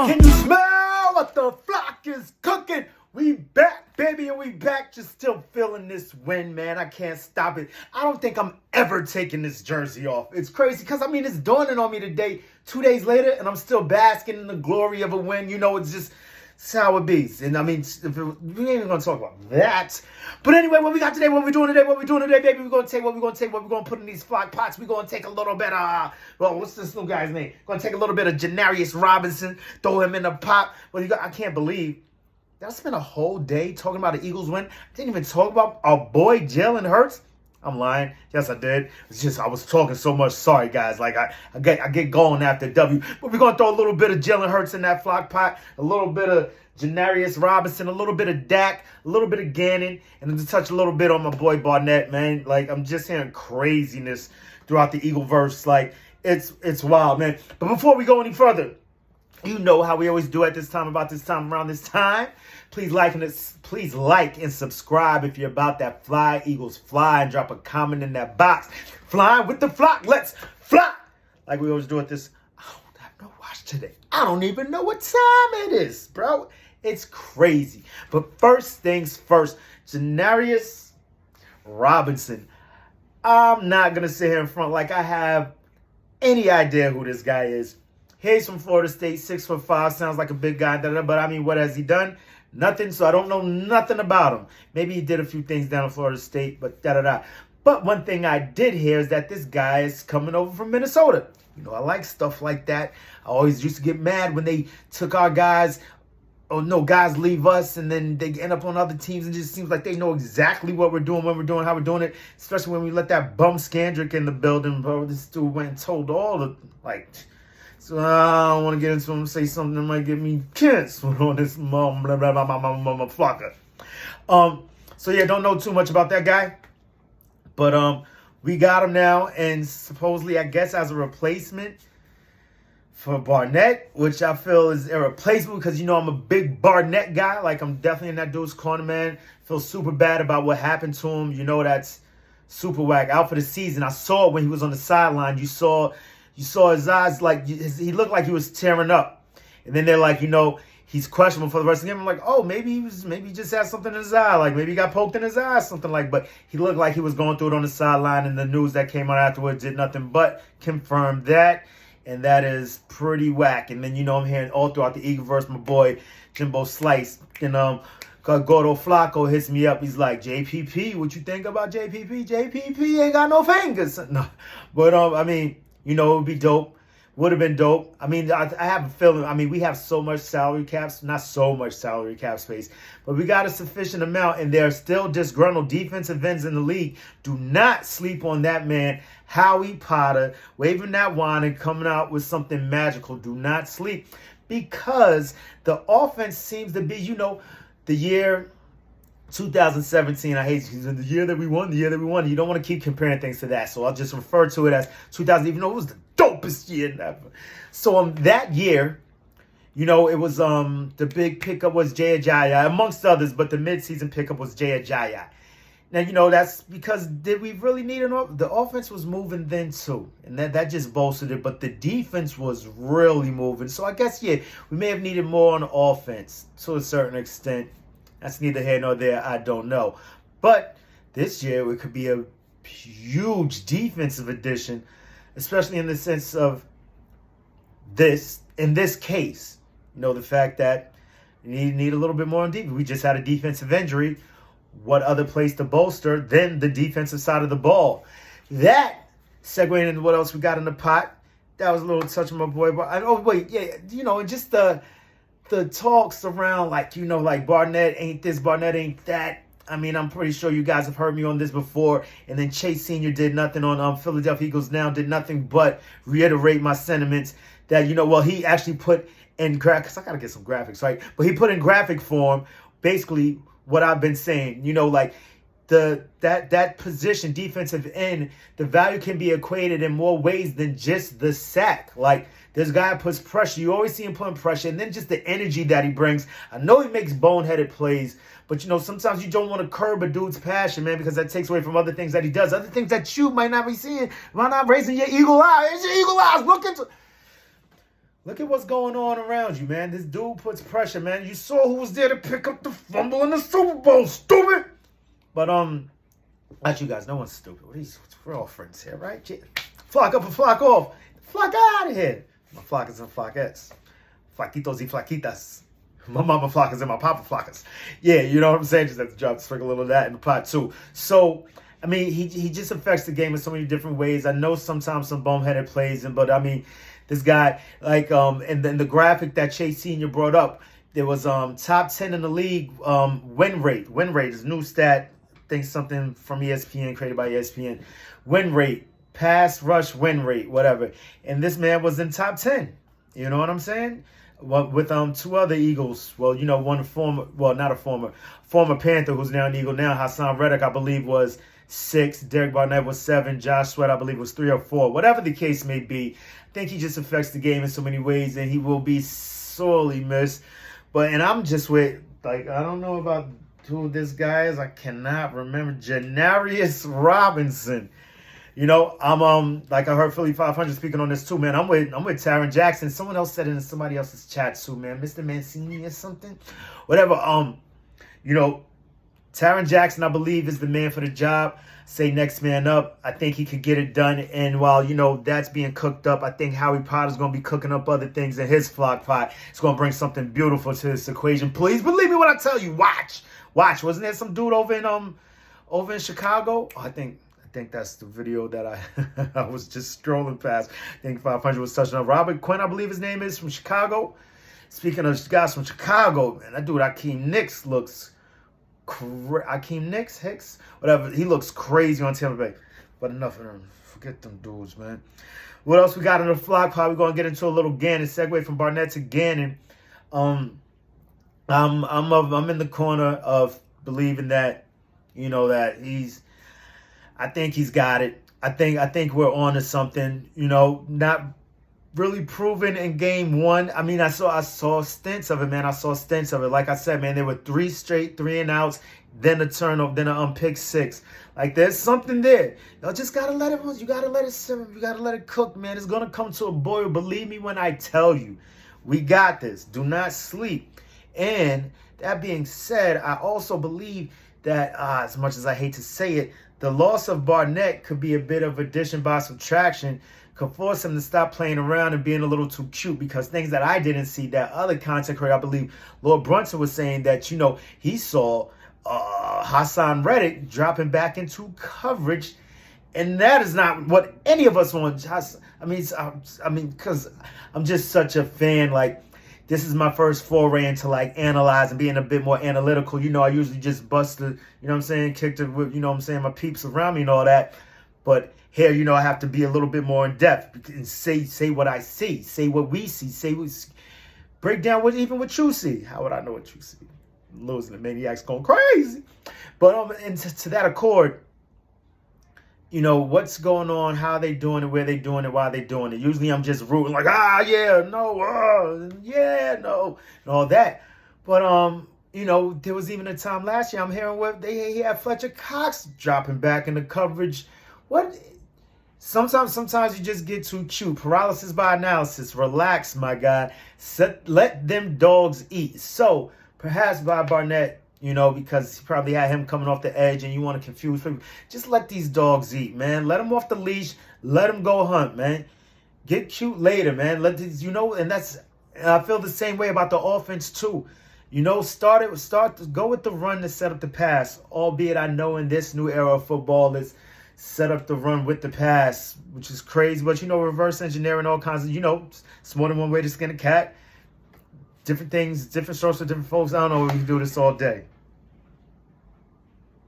Can you smell what the flock is cooking? We back, baby, and we back. Just still feeling this win, man. I can't stop it. I don't think I'm ever taking this jersey off. It's crazy because, it's dawning on me today, 2 days later, and I'm still basking in the glory of a win. It's how it be. And we ain't even going to talk about that. But anyway, what we got today, what we doing today, baby, we're going to take what we're going to put in these flock pots. We're going to take a little bit of, what's this little guy's name? Going to take a little bit of Janarius Robinson, throw him in the pot. I can't believe. I spent a whole day talking about the Eagles win. I didn't even talk about our boy Jalen Hurts. I'm lying. Yes, I did. It's just I was talking so much. Sorry, guys. I get going after W. But we're going to throw a little bit of Jalen Hurts in that flock pot, a little bit of Janarius Robinson, a little bit of Dak, a little bit of Gannon, and then to touch a little bit on my boy Barnett, man. I'm just hearing craziness throughout the Eagleverse. It's wild, man. But before we go any further, you know how we always do at this time, around this time. Please like and subscribe if you're about that fly, Eagles fly, and drop a comment in that box. Flying with the flock, let's fly. Like we always do at this. I don't have no watch today. I don't even know what time it is, bro. It's crazy. But first things first, Janarius Robinson. I'm not going to sit here in front like I have any idea who this guy is. He's from Florida State, 6'5", sounds like a big guy, but what has he done? Nothing, so I don't know nothing about him. Maybe he did a few things down in Florida State, but But one thing I did hear is that this guy is coming over from Minnesota. I like stuff like that. I always used to get mad when they took our guys. Oh, no, guys leave us, and then they end up on other teams, and it just seems like they know exactly what we're doing, when we're doing, how we're doing it, especially when we let that bum Scandrick in the building, bro. This dude went and told all the, So I don't want to get into him, say something that might get me canceled on this motherfucker. So yeah, don't know too much about that guy. But we got him now, and supposedly, I guess, as a replacement for Barnett, which I feel is irreplaceable because, I'm a big Barnett guy. I'm definitely in that dude's corner, man. Feel super bad about what happened to him. That's super whack. Out for the season. I saw it when he was on the sideline. You saw his eyes, he looked like he was tearing up. And then they're like, he's questionable for the rest of the game. I'm like, oh, maybe he just had something in his eye. Maybe he got poked in his eye, but he looked like he was going through it on the sideline, and the news that came out afterwards did nothing but confirm that. And that is pretty whack. And then, I'm hearing all throughout the Eagleverse, my boy Jimbo Slice, and Gordo Flacco hits me up. He's like, JPP, what you think about JPP? JPP ain't got no fingers. No. But, it would be dope. Would have been dope. I have a feeling, we have so much salary caps, not so much salary cap space, but we got a sufficient amount, and there are still disgruntled defensive ends in the league. Do not sleep on that man, Howie Potter, waving that wand and coming out with something magical. Do not sleep, because the offense seems to be, the year 2017, I hate you. The year that we won. You don't want to keep comparing things to that. So I'll just refer to it as 2000, even though it was the dopest year ever. So that year, it was the big pickup was Jay Ajayi, amongst others, but the midseason pickup was Jay Ajayi. Now, that's because did we really need the offense was moving then too. And that just bolstered it. But the defense was really moving. So I guess, we may have needed more on the offense to a certain extent. That's neither here nor there. I don't know. But this year, it could be a huge defensive addition, especially in the sense of in this case, the fact that you need a little bit more on defense. We just had a defensive injury. What other place to bolster than the defensive side of the ball? That segued into what else we got in the pot. That was a little touch of my boy. And just the talks around, Barnett ain't this, Barnett ain't that. I'm pretty sure you guys have heard me on this before. And then Chase Sr. did nothing on Philadelphia Eagles Now, did nothing but reiterate my sentiments that, he actually put in because I got to get some graphics, right? But he put in graphic form basically what I've been saying, that position, defensive end, the value can be equated in more ways than just the sack. This guy puts pressure. You always see him putting pressure. And then just the energy that he brings. I know he makes boneheaded plays. But, sometimes you don't want to curb a dude's passion, man, because that takes away from other things that he does. Other things that you might not be seeing. Might not raising your eagle eye. It's your eagle eyes. Look into Look at what's going on around you, man. This dude puts pressure, man. You saw who was there to pick up the fumble in the Super Bowl, stupid. But not you guys. No one's stupid. We're all friends here, right? Flock up and flock off. Flock out of here. My flockers and flockettes. Flaquitos y flaquitas. My mama flockers and my papa flockers. Yeah, you know what I'm saying? Just have to drop the sprinkle a little of that in the pot too. So, I mean, he just affects the game in so many different ways. I know sometimes some boneheaded plays him, but I mean, this guy, like, and then the graphic that Chase Sr. brought up, there was top 10 in the league win rate. Win rate is a new stat. I think something from ESPN, created by ESPN. Win rate, pass rush win rate, whatever. And this man was in top 10. You know what I'm saying? Well, with two other Eagles. Well, you know, one former, well, not a former Panther who's now an Eagle now. Hassan Reddick, I believe, was 6. Derek Barnett was 7. Josh Sweat, I believe, was 3 or 4. Whatever the case may be, I think he just affects the game in so many ways, and he will be sorely missed. And I'm just with, like, I don't know about who this guy is. I cannot remember. Janarius Robinson. You know, I'm like I heard Philly 500 speaking on this too, man. I'm with Taron Jackson. Someone else said it in somebody else's chat too, man. Mr. Mancini or something, whatever. You know, Taron Jackson, I believe, is the man for the job. Say next man up. I think he could get it done. And while, you know, that's being cooked up, I think Howie Potter's going to be cooking up other things in his flock pot. It's going to bring something beautiful to this equation. Please believe me when I tell you. Watch. Wasn't there some dude over in Chicago? Oh, I think that's the video that I was just strolling past. I think 500 was touching on. Robert Quinn, I believe his name is, from Chicago. Speaking of guys from Chicago, man, that dude Akeem Nicks looks Hicks, whatever. He looks crazy on Tampa Bay. But enough of them. Forget them dudes, man. What else we got in the flock? Probably gonna get into a little Gannon segue from Barnett to Gannon. I'm in the corner of believing that, you know, that I think he's got it. I think we're on to something. You know, not really proven in game 1. I mean, I saw stints of it, man. I saw stints of it. Like I said, man, there were 3 straight 3-and-outs, then a turnover, then a pick 6. Like, there's something there. You just gotta let it. You gotta let it simmer. You gotta let it cook, man. It's gonna come to a boil. Believe me when I tell you, we got this. Do not sleep. And that being said, I also believe that, as much as I hate to say it, the loss of Barnett could be a bit of addition by subtraction, could force him to stop playing around and being a little too cute, because things that I didn't see, that other content creator, I believe Lord Brunson was saying that, you know, he saw Hassan Reddick dropping back into coverage, and that is not what any of us want. I mean, because I'm just such a fan. Like, this is my first foray into, like, analyzing, being a bit more analytical. You know, I usually just bust the, you know what I'm saying, kick the, you know what I'm saying, my peeps around me and all that. But here, you know, I have to be a little bit more in depth and say what I see, say what we see, break down what you see. How would I know what you see? Losing the maniacs going crazy. But and to that accord, you know, what's going on, how they doing it, where they doing it, why they doing it. Usually I'm just rooting like, yeah, no, yeah, no, and all that. But, you know, there was even a time last year I'm hearing where he had Fletcher Cox dropping back in the coverage. What? Sometimes you just get too cute. Paralysis by analysis. Relax, my guy. Let them dogs eat. So, perhaps by Barnett, you know, because he probably had him coming off the edge and you want to confuse people. Just let these dogs eat, man. Let them off the leash. Let them go hunt, man. Get cute later, man. Let these, you know, and I feel the same way about the offense too. You know, go with the run to set up the pass. Albeit I know in this new era of football, it's set up the run with the pass, which is crazy. But, you know, reverse engineering, all kinds of, you know, it's more than one way to skin a cat. Different things, different strokes for different folks. I don't know. We can do this all day.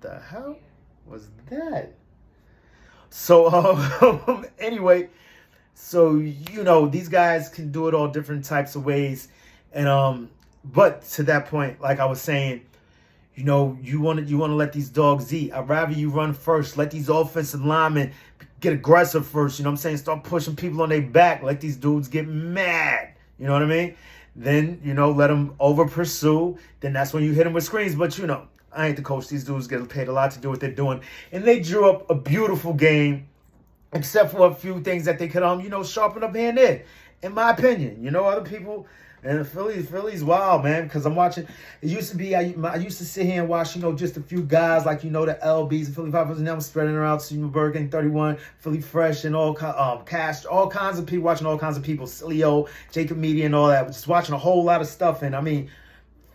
The hell was that? So, anyway, so, you know, these guys can do it all different types of ways. And, but to that point, like I was saying, you know, you want to let these dogs eat. I'd rather you run first. Let these offensive linemen get aggressive first. You know what I'm saying? Start pushing people on their back. Let these dudes get mad. You know what I mean? Then, you know, let them over pursue. Then that's when you hit them with screens. But, you know, I ain't the coach. These dudes get paid a lot to do what they're doing. And they drew up a beautiful game, except for a few things that they could, you know, sharpen up here and there. in my opinion. You know, other people. And Philly's wild, man, because I'm watching. It used to be, I used to sit here and watch, just a few guys, like, the LBs and Philly 500s. Now I'm spreading around to Bergen 31, Philly Fresh, and Cash, all kinds of people, watching all kinds of people, Sileo, Jacob Media, and all that. Just watching a whole lot of stuff. And I mean,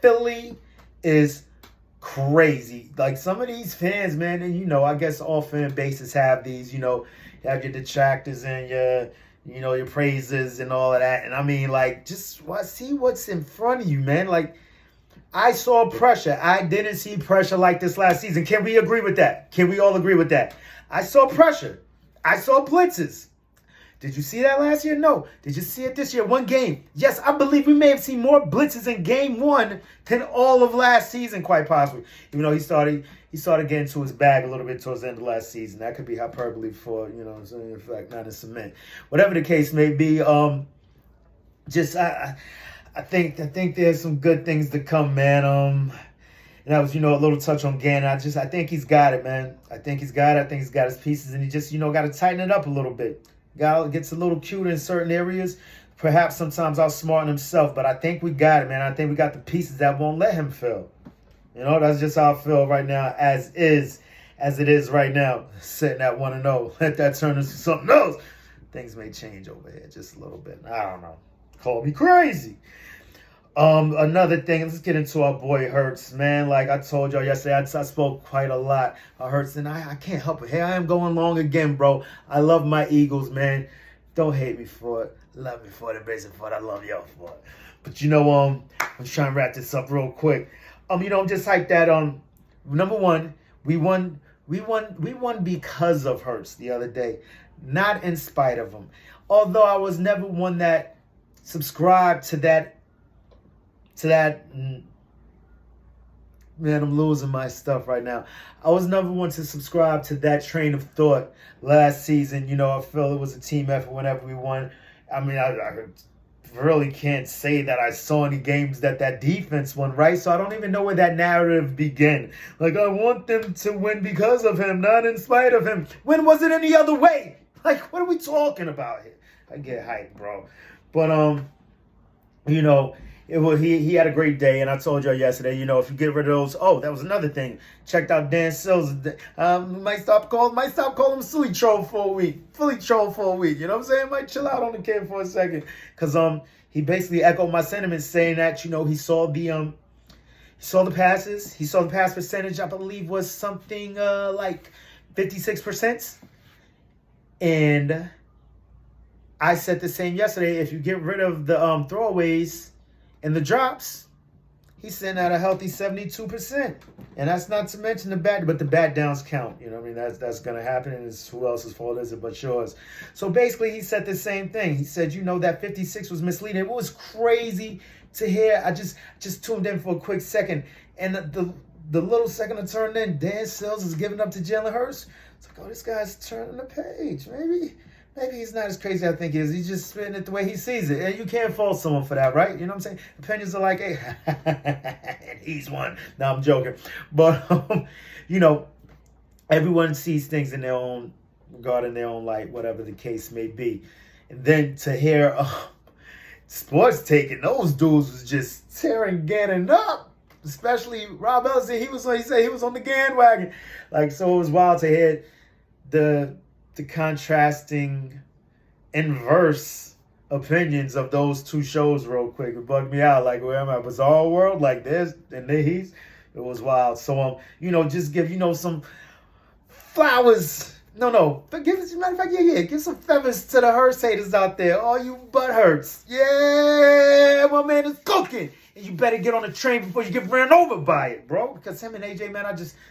Philly is crazy. Like, some of these fans, man, and I guess all fan bases have these, you have your detractors and your praises and all of that. And I mean, like, just see what's in front of you, man. Like, I saw pressure. I didn't see pressure like this last season. Can we agree with that? Can we all agree with that? I saw pressure. I saw blitzes. Did you see that last year? No. Did you see it this year? One game. Yes, I believe we may have seen more blitzes in game one than all of last season, quite possibly. Even though he started getting to his bag a little bit towards the end of last season. That could be hyperbole for, in fact, not in cement. Whatever the case may be, I think there's some good things to come, man. And that was, a little touch on Gannon. I think he's got it, man. I think he's got it. I think he's got his pieces, and he just, got to tighten it up a little bit. Gets a little cuter in certain areas. Perhaps sometimes outsmarting himself, but I think we got it, man. I think we got the pieces that won't let him fail. That's just how I feel right now, as it is right now, sitting at 1-0. Let that turn into something else. Things may change over here just a little bit. I don't know. Call me crazy. Another thing, let's get into our boy Hurts, man. Like I told y'all yesterday, I spoke quite a lot about Hurts, and I can't help it. Here I am going long again, bro. I love my Eagles, man. Don't hate me for it. Love me for it, embrace for it. I love y'all for it. But I'm trying to wrap this up real quick. I'm just hyped that number one, we won because of Hurts the other day, not in spite of him. Although I was never one that subscribed to that. Man, I'm losing my stuff right now. I was never one to subscribe to that train of thought last season. I feel it was a team effort whenever we won. I mean, I really can't say that I saw any games that defense won, right? So I don't even know where that narrative began. Like, I want them to win because of him, not in spite of him. When was it any other way? Like, what are we talking about here? I get hyped, bro. But, he had a great day, and I told y'all yesterday, if you get rid of those, that was another thing. Checked out Dan Sills. Might stop calling him silly troll for a week. Fully troll for a week. You know what I'm saying? Might chill out on the kid for a second. Because he basically echoed my sentiments saying that, he saw the passes. He saw the pass percentage, I believe, was something like 56%. And I said the same yesterday. If you get rid of the throwaways and the drops, he's sitting at a healthy 72%. And that's not to mention the bat downs count. You know what I mean? That's going to happen, and it's who else's fault is it but yours. So basically, he said the same thing. He said, that 56 was misleading. It was crazy to hear. I just tuned in for a quick second. And the little second I turned in, Dan Sills is giving up to Jalen Hurts. It's like, this guy's turning the page. Maybe he's not as crazy as I think he is. He's just spitting it the way he sees it. And you can't fault someone for that, right? You know what I'm saying? Opinions are like, hey, and he's one. No, I'm joking. But, everyone sees things in their own regard, in their own light, whatever the case may be. And then to hear sports taking those dudes was just tearing Gannon up. Especially Rob Ellison. He said he was on the bandwagon. Like, so it was wild to hear the contrasting inverse opinions of those two shows real quick. It bugged me out. Like, where am I? Bizarre World? Like this? And then it was wild. So, just give, some flowers. No. But as a matter of fact, give some feathers to the Hurts haters out there. All you butt hurts. Yeah, my man is cooking. And you better get on the train before you get ran over by it, bro. Because him and AJ, man,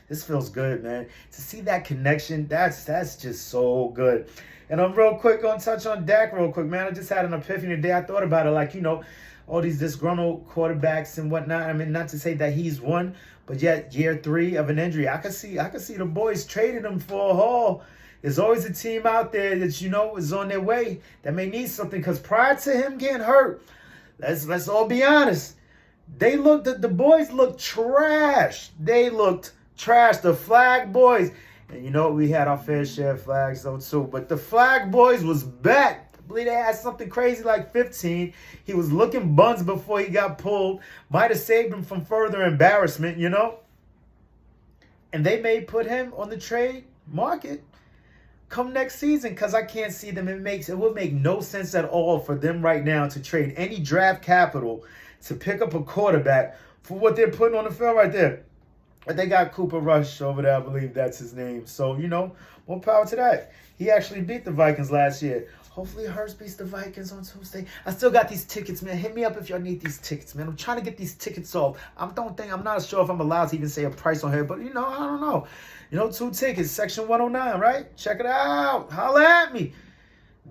this feels good, man. To see that connection, that's just so good. And I'm real quick going to touch on Dak real quick, man. I just had an epiphany today. I thought about it, like, all these disgruntled quarterbacks and whatnot. I mean, not to say that he's one, but yet year 3 of an injury. I could see the boys trading him for a haul. There's always a team out there that, is on their way that may need something. Because prior to him getting hurt, let's all be honest, the boys looked trash. They looked trash. The flag boys. And we had our fair share of flags though too. But the flag boys was back. believe they had something crazy like 15. He was looking buns before he got pulled. Might have saved him from further embarrassment, you know? And they may put him on the trade market come next season because I can't see them. It would make no sense at all for them right now to trade any draft capital to pick up a quarterback for what they're putting on the field right there. But they got Cooper Rush over there. I believe that's his name. So, you know, more power to that. He actually beat the Vikings last year. Hopefully Hurts beats the Vikings on Tuesday. I still got these tickets, man. Hit me up if y'all need these tickets, man. I'm trying to get these tickets off. I'm not sure if I'm allowed to even say a price on here, but, you know, I don't know. You know, 2 tickets, section 109, right? Check it out. Holla at me.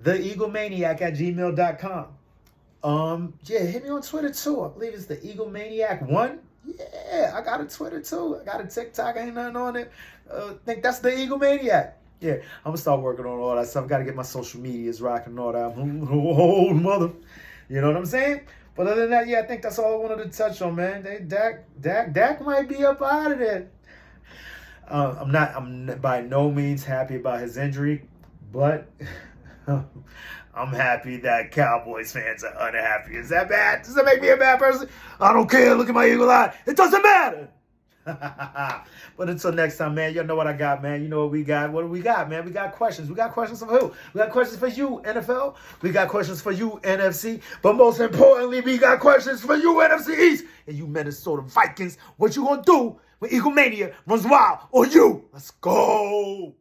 TheEagleManiac@gmail.com. Yeah, hit me on Twitter, too. I believe it's the Eaglemaniac1. Yeah, I got a Twitter, too. I got a TikTok. Ain't nothing on it. I think that's the Eaglemaniac. Yeah, I'm going to start working on all that stuff. Got to get my social medias rocking and all that. Oh, mother. You know what I'm saying? But other than that, yeah, I think that's all I wanted to touch on, man. Dak might be up out of there. I'm by no means happy about his injury, but I'm happy that Cowboys fans are unhappy. Is that bad? Does that make me a bad person? I don't care. Look at my eagle eye. It doesn't matter. But until next time, man, y'all know what I got, man. You know what we got. What do we got, man? We got questions. We got questions from who? We got questions for you, NFL. We got questions for you, NFC. But most importantly, we got questions for you, NFC East. And you Minnesota Vikings. What you gonna do when Eagle Mania runs wild on you? Let's go.